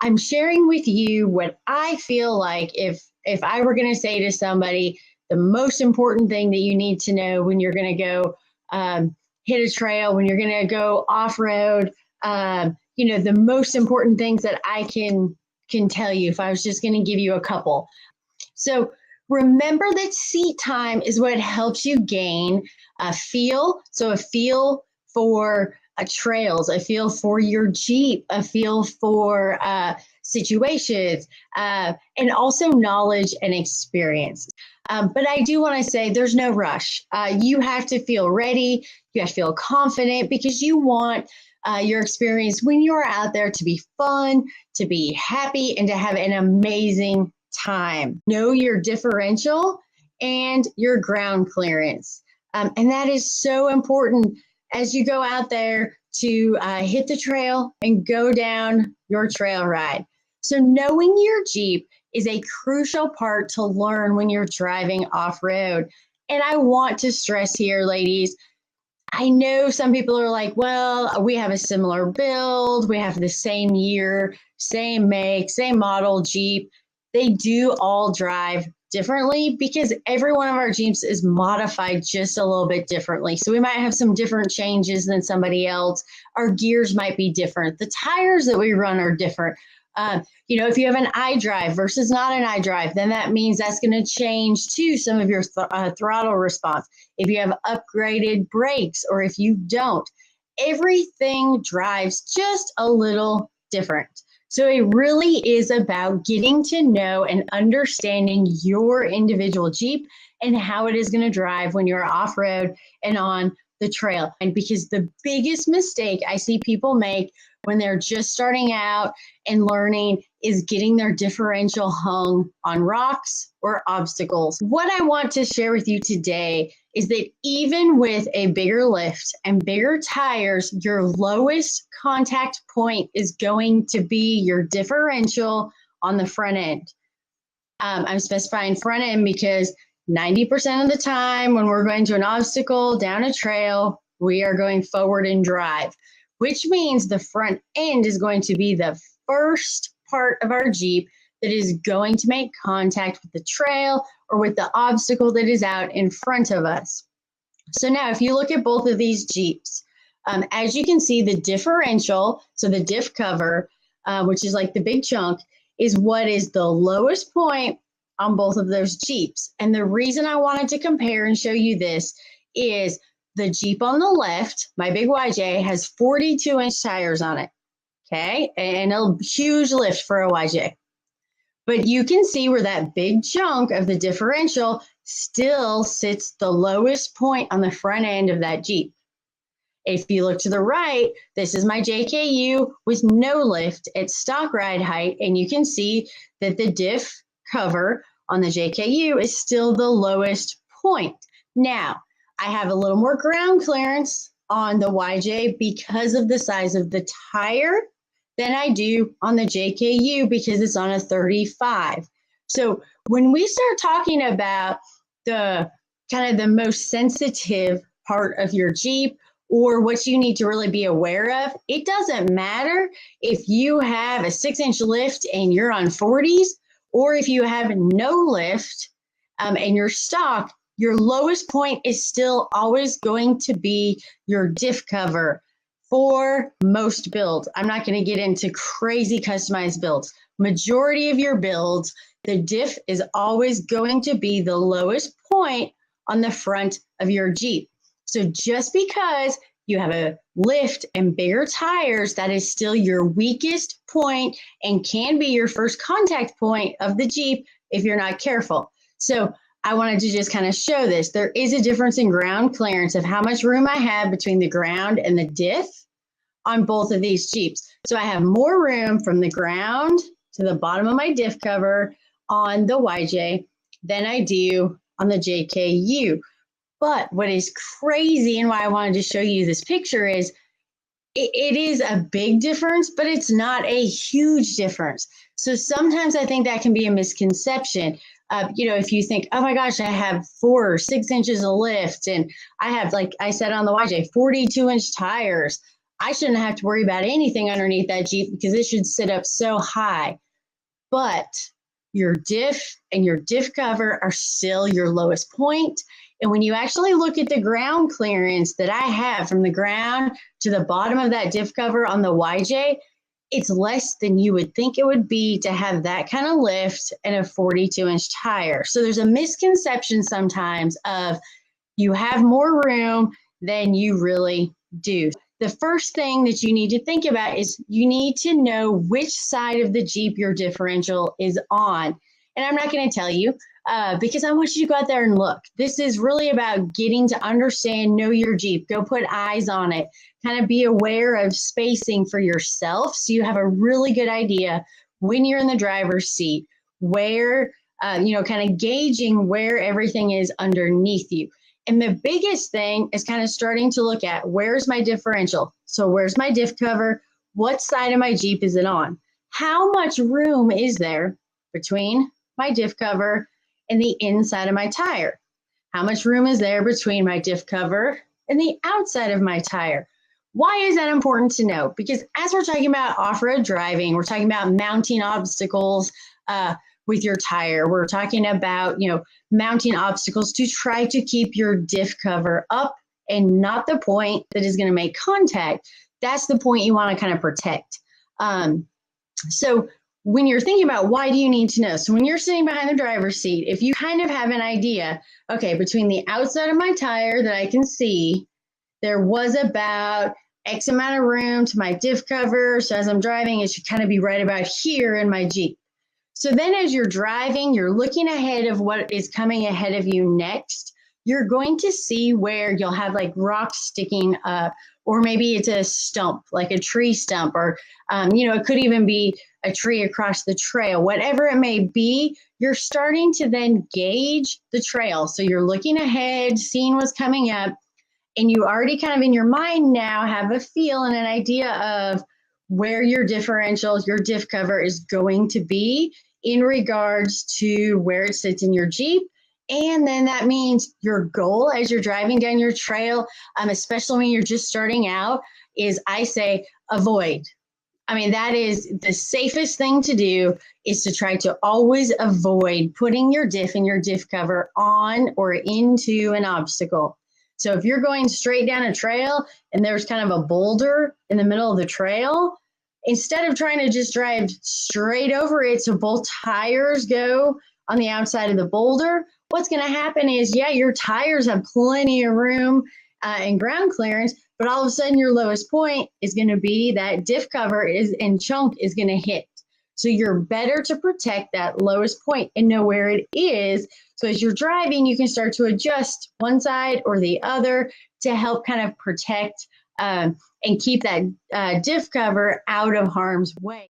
I'm sharing with you what I feel like if I were going to say to somebody, the most important thing that you need to know when you're going to go hit a trail, when you're going to go off road, the most important things that I can tell you if I was just going to give you a couple. So remember that seat time is what helps you gain a feel. So a feel for trails, a feel for your Jeep, a feel for situations, and also knowledge and experience. But I do want to say there's no rush. You have to feel ready. You have to feel confident because you want your experience when you're out there to be fun, to be happy, and to have an amazing time. Know your differential and your ground clearance. And that is so important as you go out there to hit the trail and go down your trail ride. So knowing your Jeep is a crucial part to learn when you're driving off-road. And I want to stress here, ladies, I know some people are like, well, we have a similar build. We have the same year, same make, same model Jeep. They do all drive differently because every one of our Jeeps is modified just a little bit differently. So we might have some different changes than somebody else. Our gears might be different. The tires that we run are different. If you have an iDrive versus not an iDrive, then that means that's going to change to some of your throttle response. If you have upgraded brakes or if you don't, everything drives just a little different. So it really is about getting to know and understanding your individual Jeep and how it is going to drive when you're off-road and on the trail. And because the biggest mistake I see people make when they're just starting out and learning is getting their differential hung on rocks or obstacles. What I want to share with you today is that even with a bigger lift and bigger tires, your lowest contact point is going to be your differential on the front end. I'm specifying front end because 90% of the time when we're going to an obstacle down a trail, we are going forward in drive, which means the front end is going to be the first part of our Jeep that is going to make contact with the trail or with the obstacle that is out in front of us. So now if you look at both of these Jeeps, as you can see, the differential, so the diff cover, which is like the big chunk, is what is the lowest point on both of those Jeeps. And the reason I wanted to compare and show you this is the Jeep on the left, my big YJ, has 42-inch tires on it, okay? And a huge lift for a YJ. But you can see where that big chunk of the differential still sits the lowest point on the front end of that Jeep. If you look to the right, this is my JKU with no lift at stock ride height, and you can see that the diff cover on the JKU is still the lowest point. Now, I have a little more ground clearance on the YJ because of the size of the tire than I do on the JKU because it's on a 35. So when we start talking about the kind of the most sensitive part of your Jeep or what you need to really be aware of, it doesn't matter if you have a 6-inch lift and you're on 40s or if you have no lift and you're stock, your lowest point is still always going to be your diff cover for most builds. I'm not going to get into crazy customized builds. Majority of your builds, the diff is always going to be the lowest point on the front of your Jeep. So just because you have a lift and bigger tires, that is still your weakest point and can be your first contact point of the Jeep if you're not careful. So I wanted to just kind of show this. There is a difference in ground clearance of how much room I have between the ground and the diff on both of these Jeeps. So I have more room from the ground to the bottom of my diff cover on the YJ than I do on the JKU. But what is crazy and why I wanted to show you this picture is it is a big difference, but it's not a huge difference. So sometimes I think that can be a misconception. If you think, oh my gosh, I have 4 or 6 inches of lift and I have, like I said on the YJ, 42-inch tires. I shouldn't have to worry about anything underneath that Jeep because it should sit up so high. But your diff and your diff cover are still your lowest point. And when you actually look at the ground clearance that I have from the ground to the bottom of that diff cover on the YJ, it's less than you would think it would be to have that kind of lift and a 42-inch tire. So there's a misconception sometimes of you have more room than you really do. The first thing that you need to think about is you need to know which side of the Jeep your differential is on. And I'm not going to tell you because I want you to go out there and look. This is really about getting to understand, know your Jeep, go put eyes on it, kind of be aware of spacing for yourself so you have a really good idea when you're in the driver's seat, where, kind of gauging where everything is underneath you. And the biggest thing is kind of starting to look at where's my differential? So where's my diff cover? What side of my Jeep is it on? How much room is there between my diff cover and the inside of my tire? How much room is there between my diff cover and the outside of my tire? Why is that important to know? Because as we're talking about off-road driving, we're talking about mounting obstacles with your tire. We're talking about, mounting obstacles to try to keep your diff cover up and not the point that is going to make contact. That's the point you want to kind of protect. So when you're thinking about why do you need to know? So when you're sitting behind the driver's seat, if you kind of have an idea, okay, between the outside of my tire that I can see, there was about X amount of room to my diff cover. So as I'm driving, it should kind of be right about here in my Jeep. So then as you're driving, you're looking ahead of what is coming ahead of you next. You're going to see where you'll have like rocks sticking up, or maybe it's a stump, like a tree stump, or, it could even be a tree across the trail. Whatever it may be, you're starting to then gauge the trail. So you're looking ahead, seeing what's coming up, and you already kind of in your mind now have a feel and an idea of where your differential, your diff cover is going to be in regards to where it sits in your Jeep. And then that means your goal as you're driving down your trail, especially when you're just starting out, is I say avoid. I mean, that is the safest thing to do, is to try to always avoid putting your diff and your diff cover on or into an obstacle. So if you're going straight down a trail and there's kind of a boulder in the middle of the trail, instead of trying to just drive straight over it so both tires go on the outside of the boulder, what's going to happen is, your tires have plenty of room and ground clearance, but all of a sudden your lowest point is going to be that diff cover and chunk is going to hit. So you're better to protect that lowest point and know where it is. So as you're driving, you can start to adjust one side or the other to help kind of protect and keep that diff cover out of harm's way.